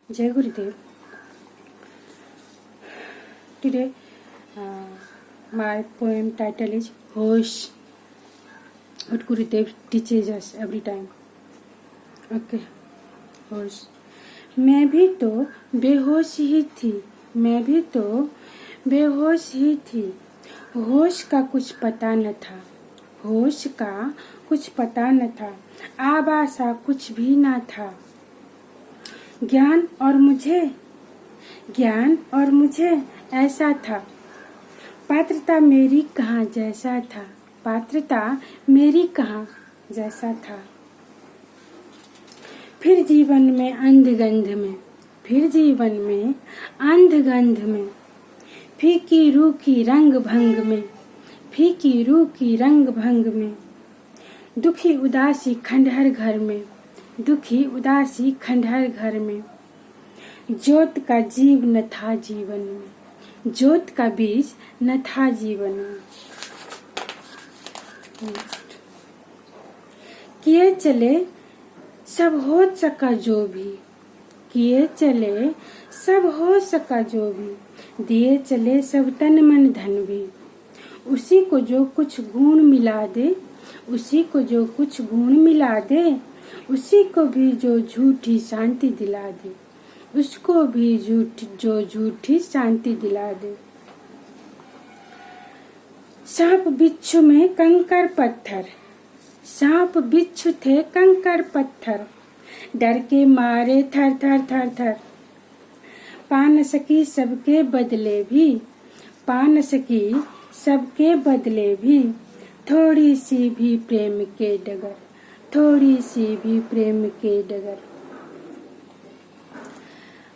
Jai Gurudev. Today, my poem title is Hosh. What Gurudev teaches us every time. Okay, होश. मैं भी तो बेहोश ही थी, मैं भी तो बेहोश ही थी. होश का कुछ पता न था, होश का कुछ पता न था, आबासा कुछ भी न था. ज्ञान और मुझे ऐसा था, पात्रता मेरी कहाँ जैसा था, पात्रता मेरी कहाँ जैसा था. फिर जीवन में अंधगंध में, फिर जीवन में अंधगंध में, फीकी रूह की रंग भंग में, फीकी रूह की रंग भंग में, दुखी उदासी खंडहर घर में, दुखी उदासी खंडहर घर में. ज्योत का जीव न था जीवन में, ज्योत का बीज न था जीवन में. किए चले सब हो सका जो भी, किए चले सब हो सका जो भी, दिए चले सब तन मन धन भी. उसी को जो कुछ गुण मिला दे, उसी को जो कुछ गुण मिला दे, उसी को भी जो झूठी शांति दिला दे, उसको भी जो झूठी शांति दिला दे. सांप बिच्छू में कंकर पत्थर, सांप बिच्छू थे कंकर पत्थर, डर के मारे थर थर थर थर. पान सकी सबके बदले भी, पान सकी सबके बदले भी, थोड़ी सी भी प्रेम के डगर, थोड़ी सी भी प्रेम के डगर.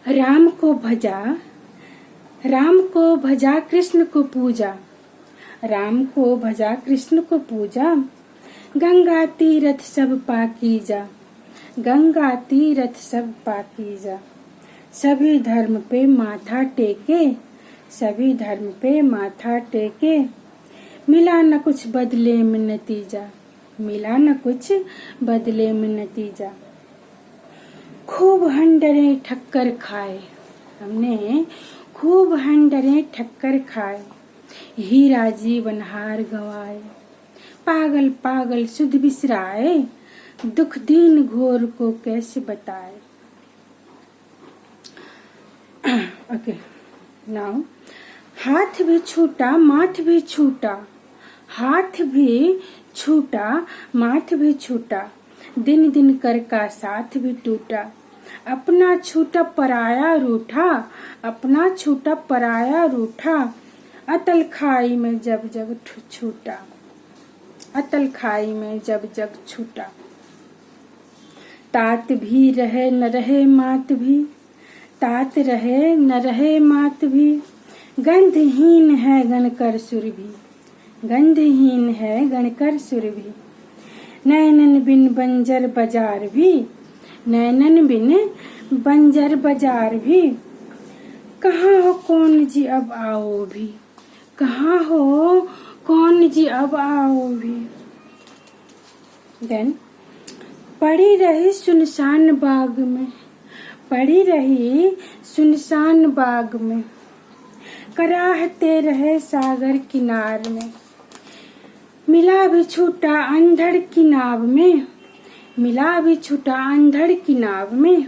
राम को भजा कृष्ण को पूजा, राम को भजा कृष्ण को पूजा, गंगा तीरथ सब पाकीजा, गंगा तीरथ सब पाकीजा. सभी धर्म पे माथा टेके, सभी धर्म पे माथा टेके, मिला न कुछ बदले में नतीजा, मिला न कुछ बदले में नतीजा. खूब हंडरे ठक्कर खाए, हमने खूब हंडरे ठक्कर खाए, हीरा जीवन हार गवाए, पागल पागल सुध बिसराए, दुख दीन घोर को कैसे बताए. Okay now. हाथ भी छूटा माथ भी छूटा, हाथ भी छूटा माथ भी छूटा, दिन दिन कर का साथ भी टूटा. अपना छूटा पराया रूठा, अपना छूटा पराया रूठा, अतल खाई में जब जग छूटा, अतल खाई में जब जग छूटा. तात भी रहे न रहे मात भी, तात रहे न रहे मात भी, गंधहीन है गणकर सुर भी, गंधहीन है गणकर सुर भी. नैनन बिन बंजर बाजार भी, नैनन बिन बंजर बाजार भी, कहाँ हो कौन जी अब आओ भी, कहाँ हो कौन जी अब आओ भी. देन पड़ी रही सुनसान बाग में, पड़ी रही सुनसान बाग में, कराहते रहे सागर किनार में, मिला भी छूटा अंधड़ की नाव में, मिला भी छूटा अंधड़ की नाव में,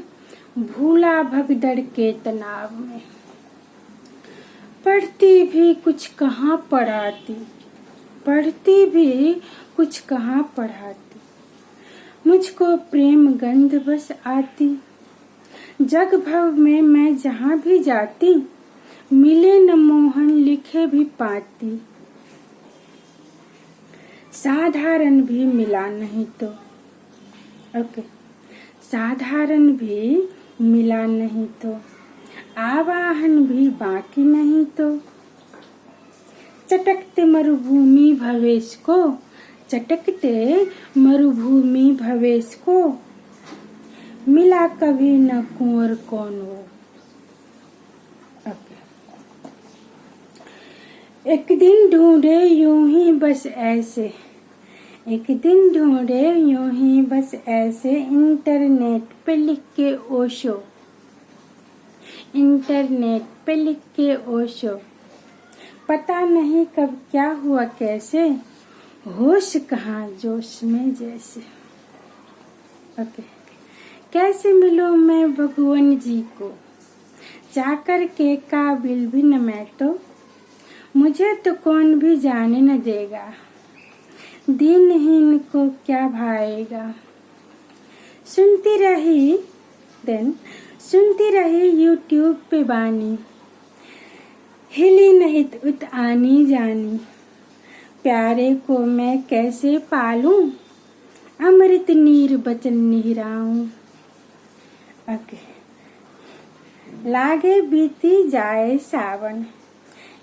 भूला भगदड़ के तनाव में. पढ़ती भी कुछ कहाँ पढ़ाती, पढ़ती भी कुछ कहाँ पढ़ाती, मुझको प्रेम गंध बस आती, जग भव में मैं जहाँ भी जाती, मिले न मोहन लिखे भी पाती. साधारण भी मिला नहीं तो, ओके साधारण भी मिला नहीं तो, आवाहन भी बाकी नहीं तो. चटकते मरुभूमि भवेश को, चटकते मरुभूमि भवेश को, मिला कभी न कुंवर कौन वो. एक दिन ढूंढे यूं ही बस ऐसे, एक दिन ढूंढे यूं ही बस ऐसे, इंटरनेट पे लिख के ओशो, इंटरनेट पे लिख के ओशो, पता नहीं कब क्या हुआ कैसे, होश कहाँ जोश में जैसे। ओके। कैसे मिलूं मैं भगवान जी को, जाकर के काबिल भी न मैं तो, मुझे तो कौन भी जाने न देगा, दीनहीन को क्या भाएगा। सुनती रही यूट्यूब पे बानी, हिली नहीं उत आनी जानी, प्यारे को मैं कैसे पालूं, अमृत नीर बचन निहराऊं। ओके। लागे बीती जाए सावन,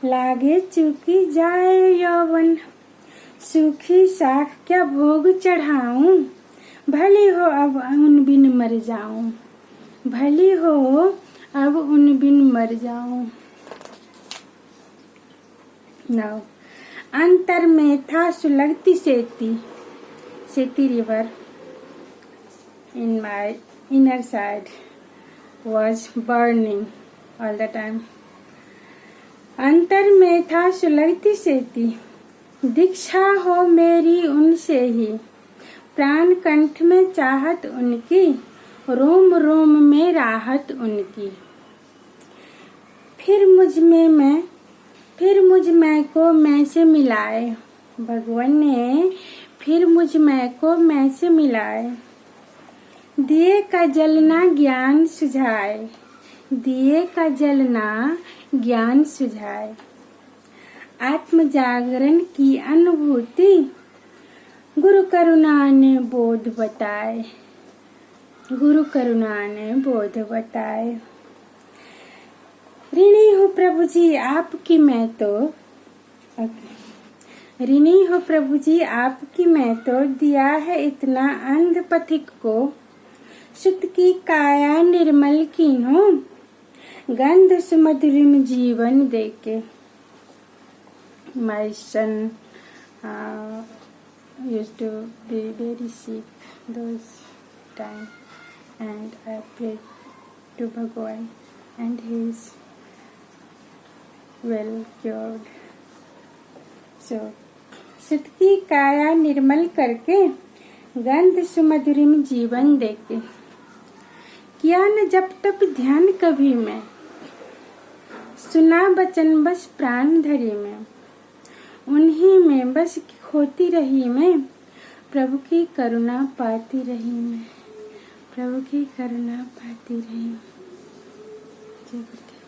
लागे चुकी जाए यौवन, सूखी साख क्या भोग चढ़ाऊं, भली हो अब उन बिन मर जाऊं, भली हो अब उन बिन मर जाऊं। नौ। अंतर में था सुलगती सेती river, in my inner side was burning all the time. अंतर में था सुलगती सेती, दीक्षा हो मेरी उनसे ही, प्राण कंठ में चाहत उनकी, रोम रोम में राहत उनकी। फिर मुझ मैं को मैं से मिलाए, भगवान ने फिर मुझ मैं को मैं से मिलाए, दिए का जलना ज्ञान सुझाए, दिए का जलना ज्ञान सुझाए। आत्म जागरण की अनुभूति गुरु करुणा ने बोध बताए, गुरु करुणा ने बोध बताए। ऋणी हो प्रभु जी आपकी मैं तो, ऋणी हो प्रभु जी आपकी मैं तो, दिया है इतना अंध पथिक को, सुत की काया निर्मल कीन्हो, गंध सुमधुरिम जीवन देके। My son used to be very sick those time, and I prayed to Bhagwan, and he is well cured. So, सुत की काया निर्मल करके, गंध सुमधुरिम जीवन देके। किया न जब तब ध्यान कभी मैं, सुना बचन बस प्राण धरी में, उन्हीं में बस खोती रही मैं, प्रभु की करुणा पाती रही मैं, प्रभु की करुणा पाती रही। जय गुरुदेव।